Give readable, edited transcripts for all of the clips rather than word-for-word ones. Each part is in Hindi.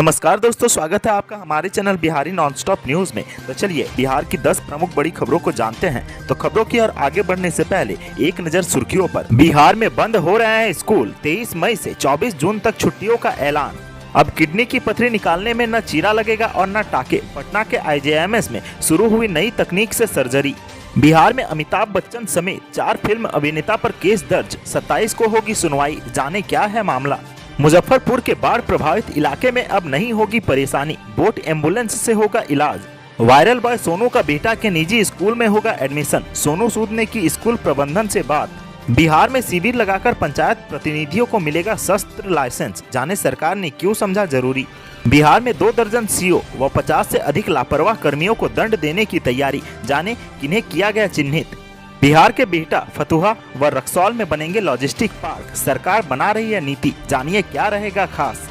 नमस्कार दोस्तों, स्वागत है आपका हमारे चैनल बिहारी नॉनस्टॉप न्यूज में। तो चलिए बिहार की 10 प्रमुख बड़ी खबरों को जानते हैं। तो खबरों की ओर आगे बढ़ने से पहले एक नजर सुर्खियों पर। बिहार में बंद हो रहे हैं स्कूल, 23 मई से 24 जून तक छुट्टियों का ऐलान। अब किडनी की पथरी निकालने में न चीरा लगेगा और न टाके। पटना के IJIMS में शुरू हुई नई तकनीक से सर्जरी। बिहार में अमिताभ बच्चन समेत 4 फिल्म अभिनेता पर केस दर्ज, 27 को होगी सुनवाई। जाने क्या है मामला। मुजफ्फरपुर के बाढ़ प्रभावित इलाके में अब नहीं होगी परेशानी, बोट एम्बुलेंस से होगा इलाज। वायरल बॉय सोनू का बेटा के निजी स्कूल में होगा एडमिशन, सोनू सूद ने की स्कूल प्रबंधन से बात। बिहार में शिविर लगाकर पंचायत प्रतिनिधियों को मिलेगा शस्त्र लाइसेंस, जाने सरकार ने क्यों समझा जरूरी। बिहार में 2 दर्जन CO व 50 से अधिक लापरवाह कर्मियों को दंड देने की तैयारी, जाने किन्हें किया गया चिन्हित। बिहार के बिहटा, फतुहा व रक्सौल में बनेंगे लॉजिस्टिक पार्क, सरकार बना रही है नीति, जानिए क्या रहेगा खास।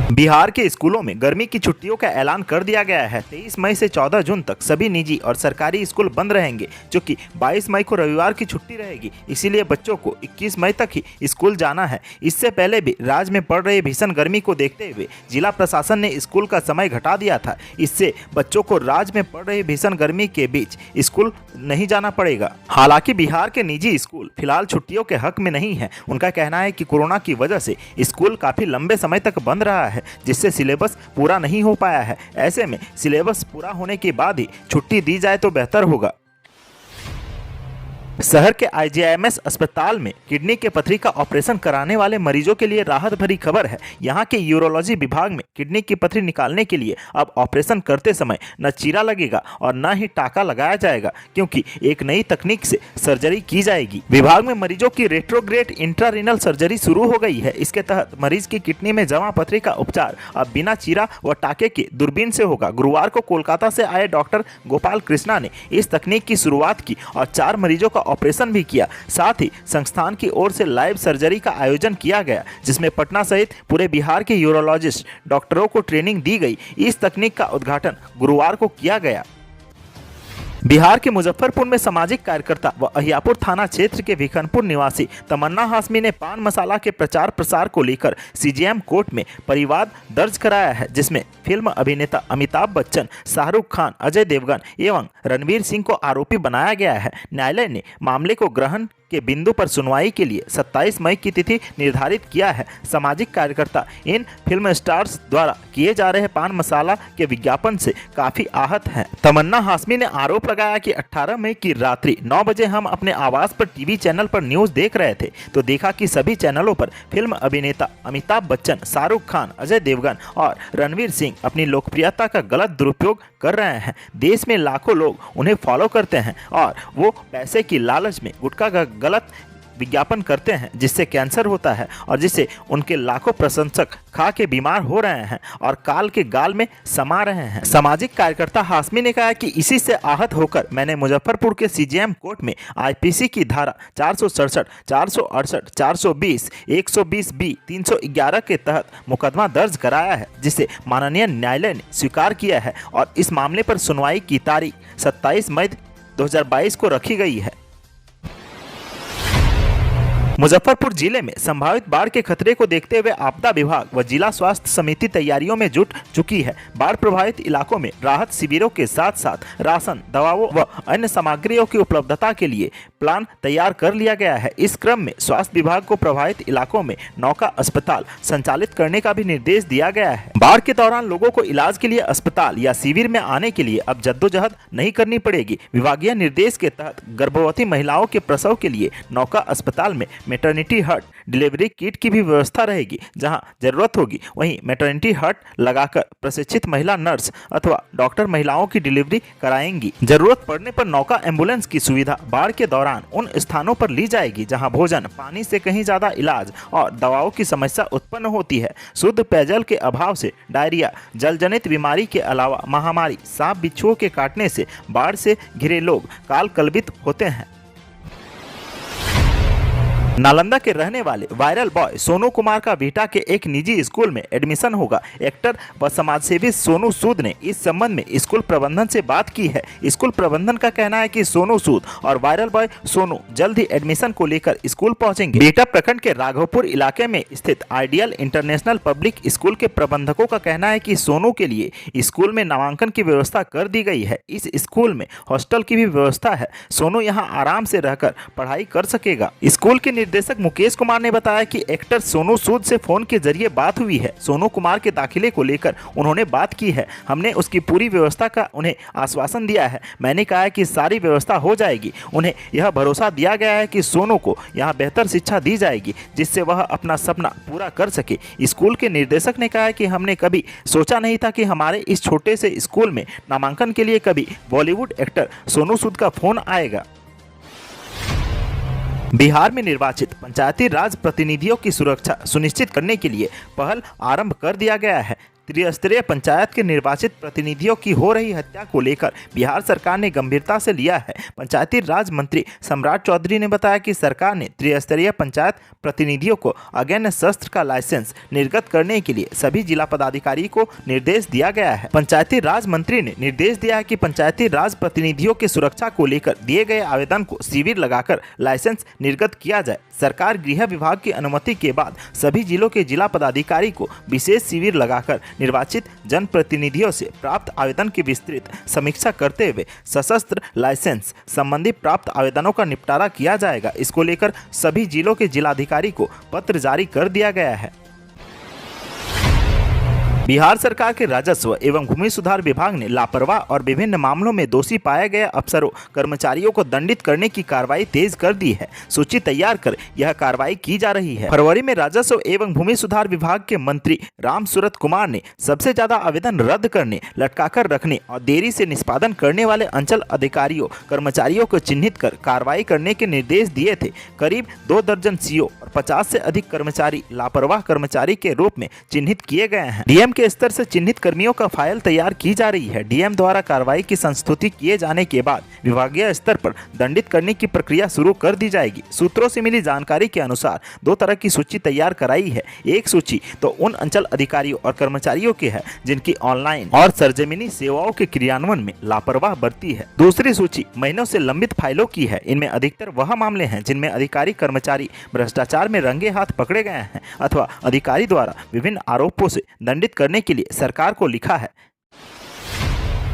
बिहार के स्कूलों में गर्मी की छुट्टियों का ऐलान कर दिया गया है। 23 मई से 14 जून तक सभी निजी और सरकारी स्कूल बंद रहेंगे, जो कि 22 मई को रविवार की छुट्टी रहेगी। इसीलिए बच्चों को 21 मई तक ही स्कूल जाना है। इससे पहले भी राज्य में पड़ रही भीषण गर्मी को देखते हुए जिला प्रशासन ने स्कूल का समय घटा दिया था। इससे बच्चों को राज्य में पड़ रही भीषण गर्मी के बीच स्कूल नहीं जाना पड़ेगा। हालांकि बिहार के निजी स्कूल फिलहाल छुट्टियों के हक में नहीं है। उनका कहना है कि कोरोना की वजह से स्कूल काफी लंबे समय तक बंद रहा है, जिससे सिलेबस पूरा नहीं हो पाया है। ऐसे में सिलेबस पूरा होने के बाद ही छुट्टी दी जाए तो बेहतर होगा। शहर के IJIMS अस्पताल में किडनी के पथरी का ऑपरेशन कराने वाले मरीजों के लिए राहत भरी खबर है। यहां के यूरोलॉजी विभाग में किडनी की पथरी निकालने के लिए अब ऑपरेशन करते समय न चीरा लगेगा और न ही टाका लगाया जाएगा, क्योंकि एक नई तकनीक से सर्जरी की जाएगी। विभाग में मरीजों की रेट्रोग्रेड इंट्रारीनल सर्जरी शुरू हो गई है। इसके तहत मरीज की किडनी में जमा पथरी का उपचार अब बिना चीरा व टाके के दूरबीन से होगा। गुरुवार को कोलकाता से आए डॉक्टर गोपाल कृष्णा ने इस तकनीक की शुरुआत की और 4 मरीजों का ऑपरेशन भी किया। साथ ही संस्थान की ओर से लाइव सर्जरी का आयोजन किया गया, जिसमें पटना सहित पूरे बिहार के यूरोलॉजिस्ट डॉक्टरों को ट्रेनिंग दी गई। इस तकनीक का उद्घाटन गुरुवार को किया गया। बिहार के मुजफ्फरपुर में सामाजिक कार्यकर्ता व अहियापुर थाना क्षेत्र के भिखनपुर निवासी तमन्ना हाशमी ने पान मसाला के प्रचार प्रसार को लेकर CJM कोर्ट में परिवाद दर्ज कराया है, जिसमें फिल्म अभिनेता अमिताभ बच्चन, शाहरुख खान, अजय देवगन एवं रणवीर सिंह को आरोपी बनाया गया है। न्यायालय ने मामले को ग्रहण के बिंदु पर सुनवाई के लिए 27 मई की तिथि निर्धारित किया है। सामाजिक कार्यकर्ता इन फिल्म स्टार्स द्वारा किए जा रहे पान मसाला के विज्ञापन से काफी आहत हैं। तमन्ना हाशमी ने आरोप लगाया कि 18 मई की रात्रि 9 बजे हम अपने आवास पर TV चैनल पर न्यूज देख रहे थे तो देखा कि सभी चैनलों पर फिल्म अभिनेता अमिताभ बच्चन, शाहरुख खान, अजय देवगन और रणवीर सिंह अपनी लोकप्रियता का गलत दुरुपयोग कर रहे हैं। देश में लाखों लोग उन्हें फॉलो करते हैं और वो पैसे की लालच में गुटखा का गलत विज्ञापन करते हैं, जिससे कैंसर होता है और जिससे उनके लाखों प्रशंसक खा के बीमार हो रहे हैं और काल के गाल में समा रहे हैं। सामाजिक कार्यकर्ता हाशमी ने कहा कि इसी से आहत होकर मैंने मुजफ्फरपुर के CJM कोर्ट में IPC की धारा 467, 468, 420, 120B, 311 के तहत मुकदमा दर्ज कराया है, जिसे माननीय न्यायालय ने स्वीकार किया है और इस मामले पर सुनवाई की तारीख 27 मई 2022 को रखी गई है। मुजफ्फरपुर जिले में संभावित बाढ़ के खतरे को देखते हुए आपदा विभाग व जिला स्वास्थ्य समिति तैयारियों में जुट चुकी है। बाढ़ प्रभावित इलाकों में राहत शिविरों के साथ साथ राशन, दवाओं व अन्य सामग्रियों की उपलब्धता के लिए प्लान तैयार कर लिया गया है। इस क्रम में स्वास्थ्य विभाग को प्रभावित इलाकों में नौका अस्पताल संचालित करने का भी निर्देश दिया गया है। बाढ़ के दौरान लोगों को इलाज के लिए अस्पताल या शिविर में आने के लिए अब जद्दोजहद नहीं करनी पड़ेगी। विभागीय निर्देश के तहत गर्भवती महिलाओं के प्रसव के लिए नौका अस्पताल में मैटरनिटी हट, डिलीवरी किट की भी व्यवस्था रहेगी। जहां जरूरत होगी वहीं मैटरनिटी हट लगाकर प्रशिक्षित महिला नर्स अथवा डॉक्टर महिलाओं की डिलीवरी कराएंगी। जरूरत पड़ने पर नौका एम्बुलेंस की सुविधा बाढ़ के दौरान उन स्थानों पर ली जाएगी जहां भोजन, पानी से कहीं ज्यादा इलाज और दवाओं की समस्या उत्पन्न होती है। शुद्ध पेयजल के अभाव से डायरिया, जलजनित बीमारी के अलावा महामारी, सांप बिच्छुओं के काटने से बाढ़ से घिरे लोग काल कलवित होते हैं। नालंदा के रहने वाले वायरल बॉय सोनू कुमार का बिहटा के एक निजी स्कूल में एडमिशन होगा। एक्टर व समाजसेवी सोनू सूद ने इस संबंध में स्कूल प्रबंधन से बात की है। स्कूल प्रबंधन का कहना है कि सोनू सूद और वायरल बॉय सोनू जल्द ही एडमिशन को लेकर स्कूल पहुंचेंगे। बिहटा प्रखंड के राघवपुर इलाके में स्थित आइडियल इंटरनेशनल पब्लिक स्कूल के प्रबंधकों का कहना है कि सोनू के लिए स्कूल में नामांकन की व्यवस्था कर दी गई है। इस स्कूल में हॉस्टल की भी व्यवस्था है। सोनू यहाँ आराम से रहकर पढ़ाई कर सकेगा। स्कूल के निर्देशक मुकेश कुमार ने बताया कि एक्टर सोनू सूद से फोन के जरिए बात हुई है। सोनू कुमार के दाखिले को लेकर उन्होंने बात की है। हमने उसकी पूरी व्यवस्था का उन्हें आश्वासन दिया है। मैंने कहा है कि सारी व्यवस्था हो जाएगी। उन्हें यह भरोसा दिया गया है कि सोनू को यहाँ बेहतर शिक्षा दी जाएगी जिससे वह अपना सपना पूरा कर सके। स्कूल के निर्देशक ने कहा कि हमने कभी सोचा नहीं था कि हमारे इस छोटे से स्कूल में नामांकन के लिए कभी बॉलीवुड एक्टर सोनू सूद का फोन आएगा। बिहार में निर्वाचित पंचायती राज प्रतिनिधियों की सुरक्षा सुनिश्चित करने के लिए पहल आरंभ कर दिया गया है। त्रिस्तरीय पंचायत के निर्वाचित प्रतिनिधियों की हो रही हत्या को लेकर बिहार सरकार ने गंभीरता से लिया है। पंचायती राज मंत्री सम्राट चौधरी ने बताया कि सरकार ने त्रिस्तरीय पंचायत प्रतिनिधियों को अगेन शस्त्र का लाइसेंस निर्गत करने के लिए सभी जिला पदाधिकारी को निर्देश दिया गया है। पंचायती राज मंत्री ने निर्देश दिया है कि पंचायती राज प्रतिनिधियों की सुरक्षा को लेकर दिए गए आवेदन को शिविर लगाकर लाइसेंस निर्गत किया जाए। सरकार गृह विभाग की अनुमति के बाद सभी जिलों के जिला पदाधिकारी को विशेष शिविर लगाकर निर्वाचित जनप्रतिनिधियों से प्राप्त आवेदन की विस्तृत समीक्षा करते हुए सशस्त्र लाइसेंस संबंधी प्राप्त आवेदनों का निपटारा किया जाएगा। इसको लेकर सभी जिलों के जिलाधिकारी को पत्र जारी कर दिया गया है। बिहार सरकार के राजस्व एवं भूमि सुधार विभाग ने लापरवाह और विभिन्न मामलों में दोषी पाए गए अफसरों कर्मचारियों को दंडित करने की कार्रवाई तेज कर दी है। सूची तैयार कर यह कार्रवाई की जा रही है। फरवरी में राजस्व एवं भूमि सुधार विभाग के मंत्री रामसूरत कुमार ने सबसे ज्यादा आवेदन रद्द करने, लटकाकर रखने और देरी से निष्पादन करने वाले अंचल अधिकारियों कर्मचारियों को चिन्हित कर कार्रवाई करने के निर्देश दिए थे। करीब 2 दर्जन सीओ और 50 से अधिक कर्मचारी लापरवाह कर्मचारी के रूप में चिन्हित किए गए हैं। डीएम के स्तर से चिन्हित कर्मियों का फाइल तैयार की जा रही है। डीएम द्वारा कार्रवाई की संस्तुति किए जाने के बाद विभागीय स्तर पर दंडित करने की प्रक्रिया शुरू कर दी जाएगी। सूत्रों से मिली जानकारी के अनुसार 2 तरह की सूची तैयार कराई है। एक सूची तो उन अंचल अधिकारियों और कर्मचारियों की है जिनकी ऑनलाइन और सरजमीनी सेवाओं के क्रियान्वयन में लापरवाह बरती है। दूसरी सूची महीनों से लंबित फाइलों की है। इनमें अधिकतर वह मामले हैं जिनमें अधिकारी कर्मचारी भ्रष्टाचार में रंगे हाथ पकड़े गए हैं अथवा अधिकारी द्वारा विभिन्न आरोपों से दंडित करने के लिए सरकार को लिखा है।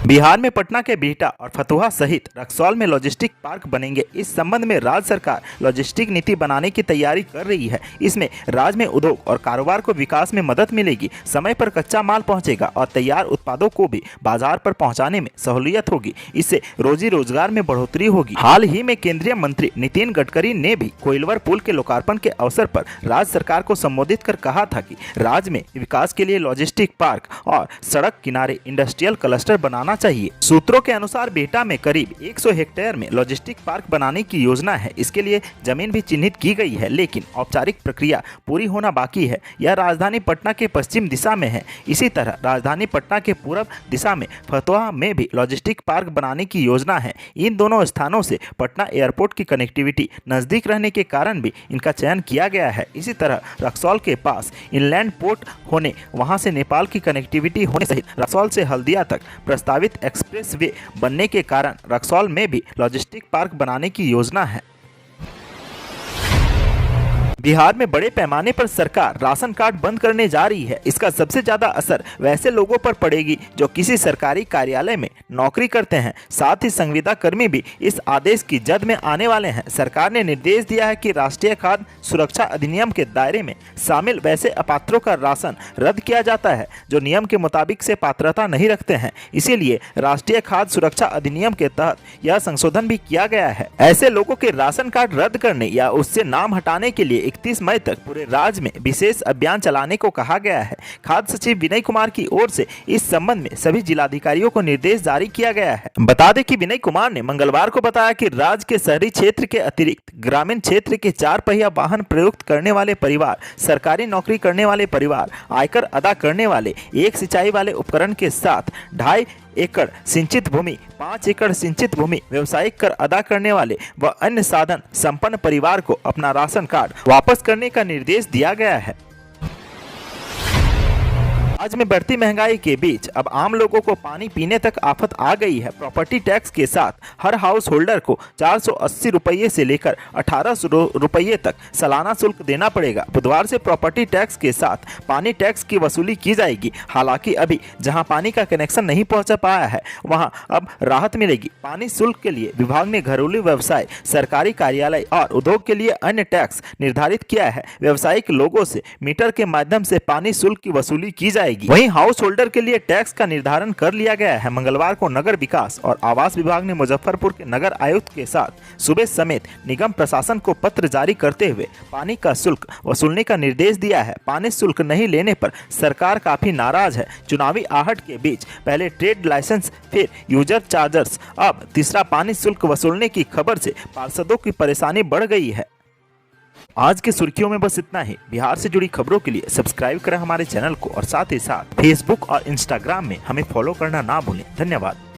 बिहार में पटना के बिहटा और फतुहा सहित रक्सौल में लॉजिस्टिक पार्क बनेंगे। इस संबंध में राज्य सरकार लॉजिस्टिक नीति बनाने की तैयारी कर रही है। इसमें राज्य में उद्योग और कारोबार को विकास में मदद मिलेगी, समय पर कच्चा माल पहुंचेगा और तैयार उत्पादों को भी बाजार पर पहुंचाने में सहूलियत होगी। इससे रोजी रोजगार में बढ़ोतरी होगी। हाल ही में केंद्रीय मंत्री नितिन गडकरी ने भी कोइलवर पुल के लोकार्पण के अवसर पर राज्य सरकार को संबोधित कर कहा था कि राज्य में विकास के लिए लॉजिस्टिक पार्क और सड़क किनारे इंडस्ट्रियल क्लस्टर बनाना चाहिए। सूत्रों के अनुसार बिहटा में करीब 100 हेक्टेयर में लॉजिस्टिक पार्क बनाने की योजना है। इसके लिए जमीन भी चिन्हित की गई है, लेकिन औपचारिक प्रक्रिया पूरी होना बाकी है। यह राजधानी पटना के पश्चिम दिशा में है। इसी तरह राजधानी पटना के पूर्व दिशा में फतुहा में भी लॉजिस्टिक पार्क बनाने की योजना है। इन दोनों स्थानों से पटना एयरपोर्ट की कनेक्टिविटी नजदीक रहने के कारण भी इनका चयन किया गया है। इसी तरह रक्सौल के पास इनलैंड पोर्ट होने, वहां से नेपाल की कनेक्टिविटी होने सहित रक्सौल से हल्दिया तक प्रस्तावित एक्सप्रेस वे बनने के कारण रक्सौल में भी लॉजिस्टिक पार्क बनाने की योजना है। बिहार में बड़े पैमाने पर सरकार राशन कार्ड बंद करने जा रही है। इसका सबसे ज्यादा असर वैसे लोगों पर पड़ेगी जो किसी सरकारी कार्यालय में नौकरी करते हैं। साथ ही संविदा कर्मी भी इस आदेश की जद में आने वाले हैं। सरकार ने निर्देश दिया है कि राष्ट्रीय खाद्य सुरक्षा अधिनियम के दायरे में शामिल वैसे अपात्रों का राशन रद्द किया जाता है जो नियम के मुताबिक से पात्रता नहीं रखते हैं। इसीलिए राष्ट्रीय खाद्य सुरक्षा अधिनियम के तहत यह संशोधन भी किया गया है। ऐसे लोगों के राशन कार्ड रद्द करने या उससे नाम हटाने के लिए 31 मई तक पूरे राज्य में विशेष अभियान चलाने को कहा गया है। खाद्य सचिव विनय कुमार की ओर से इस संबंध में सभी जिलाधिकारियों को निर्देश जारी किया गया है। बता दें कि विनय कुमार ने मंगलवार को बताया कि राज्य के शहरी क्षेत्र के अतिरिक्त ग्रामीण क्षेत्र के 4 पहिया वाहन प्रयुक्त करने वाले परिवार, सरकारी नौकरी करने वाले परिवार, आयकर अदा करने वाले, एक सिंचाई वाले उपकरण के साथ 2.5 एकड़ सिंचित भूमि, 5 एकड़ सिंचित भूमि व्यवसायिक कर अदा करने वाले व अन्य साधन संपन्न परिवार को अपना राशन कार्ड वापस करने का निर्देश दिया गया है। आज में बढ़ती महंगाई के बीच अब आम लोगों को पानी पीने तक आफत आ गई है। प्रॉपर्टी टैक्स के साथ हर हाउस होल्डर को 480 रुपये से लेकर 1800 रुपये तक सालाना शुल्क देना पड़ेगा। बुधवार से प्रॉपर्टी टैक्स के साथ पानी टैक्स की वसूली की जाएगी। हालांकि अभी जहां पानी का कनेक्शन नहीं पहुंच पाया है वहां अब राहत मिलेगी। पानी शुल्क के लिए विभाग ने घरेलू व्यवसाय, सरकारी कार्यालय और उद्योग के लिए अन्य टैक्स निर्धारित किया है। व्यावसायिक लोगों से मीटर के माध्यम से पानी शुल्क की वसूली की जाएगी। वहीं हाउस होल्डर के लिए टैक्स का निर्धारण कर लिया गया है। मंगलवार को नगर विकास और आवास विभाग ने मुजफ्फरपुर के नगर आयुक्त के साथ सुबह समेत निगम प्रशासन को पत्र जारी करते हुए पानी का शुल्क वसूलने का निर्देश दिया है। पानी शुल्क नहीं लेने पर सरकार काफी नाराज है। चुनावी आहट के बीच पहले ट्रेड लाइसेंस, फिर यूजर चार्जर्स, अब तीसरा पानी शुल्क वसूलने की खबर से पार्षदों की परेशानी बढ़ गई है। आज की सुर्खियों में बस इतना ही। बिहार से जुड़ी खबरों के लिए सब्सक्राइब करें हमारे चैनल को और साथ ही साथ फेसबुक और इंस्टाग्राम में हमें फॉलो करना ना भूलें। धन्यवाद।